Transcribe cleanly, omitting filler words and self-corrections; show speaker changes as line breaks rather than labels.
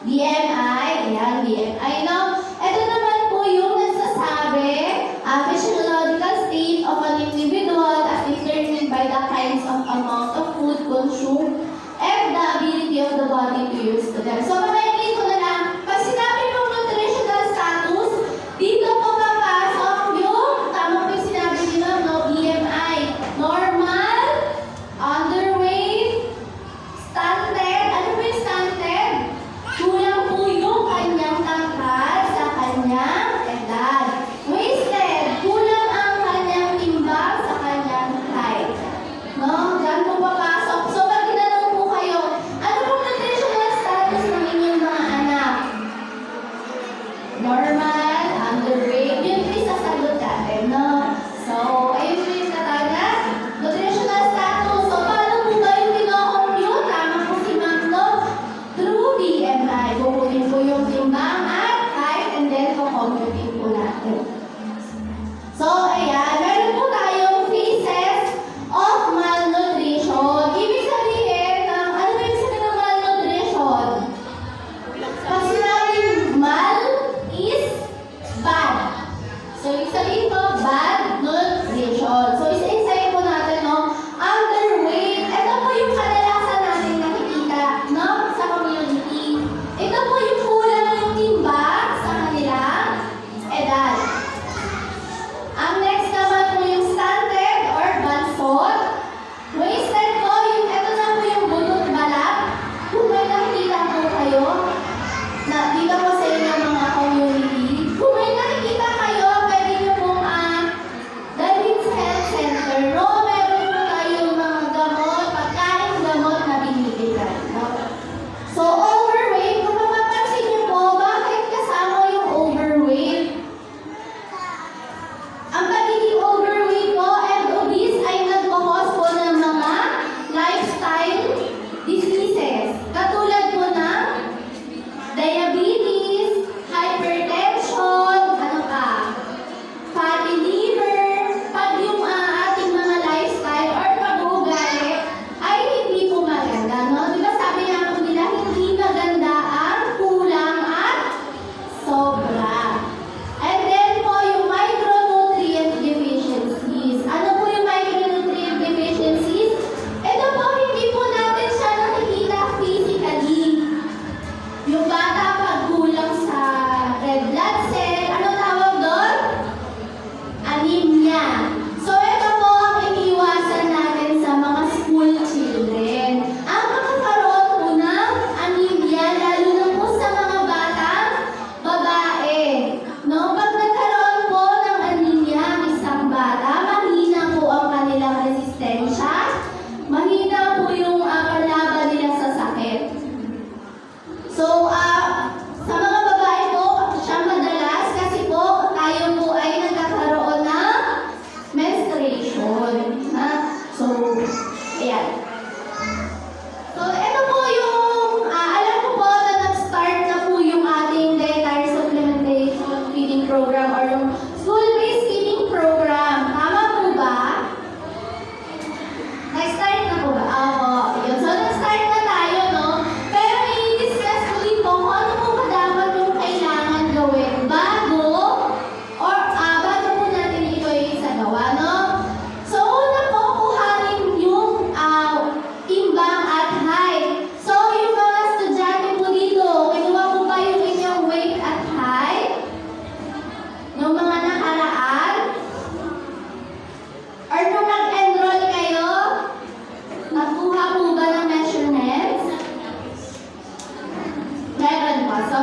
BMI, ayan, BMI. Now, ito naman po yung nagsasabi, physiological state of an individual as determined by the kinds of amount of food consumed and the ability of the body to use to them. So, pamainin ko na lang, pag sinabi mong nutritional status, dito po papasok yung, tama po yung sinabi nila, no, BMI, normal, underweight, stunted, ano po yung stunted? Kulang po yung kanyang tangkad sa kanyang edad. Wasted, kulang ang kanyang timbang sa kanyang height. No? Diyan po papasok. So, pag tinanong po kayo, ano pong nutritional status ng inyong mga anak? Normal, underweight, yun po yung sasagot natin, no? So, ayun po yung katagat. Nutritional status. So, paano po ba yung pino-compute? Tama po si Ma'am, no? Through BMI. Kukunin po yung timbang at height and then kukompute po natin. So, ayan. Meron po tayong phases of malnutrition. Ibig sabihin ng, ano ba yung sabihin ng malnutrition? Pag sinabing mal is bad. So, ibig sabihin po, bad nutrition. So, isa-isayin po natin, no? Underweight. Ito po yung kadalasan natin nakikita, no? Sa community. Ito po yung kulang yung timbang sa kanilang edad. Ang next naman po yung stunted or bansot. Wasted po, yung ito na po yung bunot balat. Kung may nakikita po kayo, na dito po sa inyong mga community, kung may nakikita kayo, pwede nyo pong dalhin sa health center. No, meron po tayong mga gamot, pagkain gamot na binibigay. No? So, overweight, kung mapapansin nyo po, bakit kasama yung overweight? Ang pagiging overweight po and obese ay nagkakos po ng mga lifestyle diseases. Katulad po ng diabetes, hypertension, ano pa? Fatty liver, pag yung ating mga lifestyle or pag-uugali ay hindi po maganda, no? Di ba sabi nga po nila, hindi maganda ang kulang at sobra. And then po yung micronutrient deficiencies. Ano po yung micronutrient deficiencies? Ito po, hindi po natin siya nakikita physically. Yung bata pag kulang sa red blood cell, ano tawag doon? Anemia. So, ito po ang iniiwasan natin sa mga school children. Ang magkakaroon po ng anemia, lalo na po sa mga batang babae. No? Pag nagkaroon po ng anemia ang isang bata, mahina po ang kanilang resistensya, mahina po yung panlaban nila sa sakit. So, sa mga babae po, siya madalas kasi po tayo po ay nagkakaroon ng menstruation. Ha? So, ayan. So, ito po yung, alam ko po na nag-start na po yung ating dietary supplementation feeding program or yung school-based feeding program. Tama po ba? Nag-start na po ba? Opo. Yun. So, nag-start na tayo, no? Pero i-discuss ko din po kung ano po ba dapat yung kailangan gawin bago or bago po natin ito isagawa, no? So, una po, kuhanin yung timbang at height. So, yung mga estudyante po dito, kinuha po ba yung inyong weight at height? Yung mga nakaraan? Or nung nag-enroll kayo, nakuha po ba ng measurements? Meron po. So,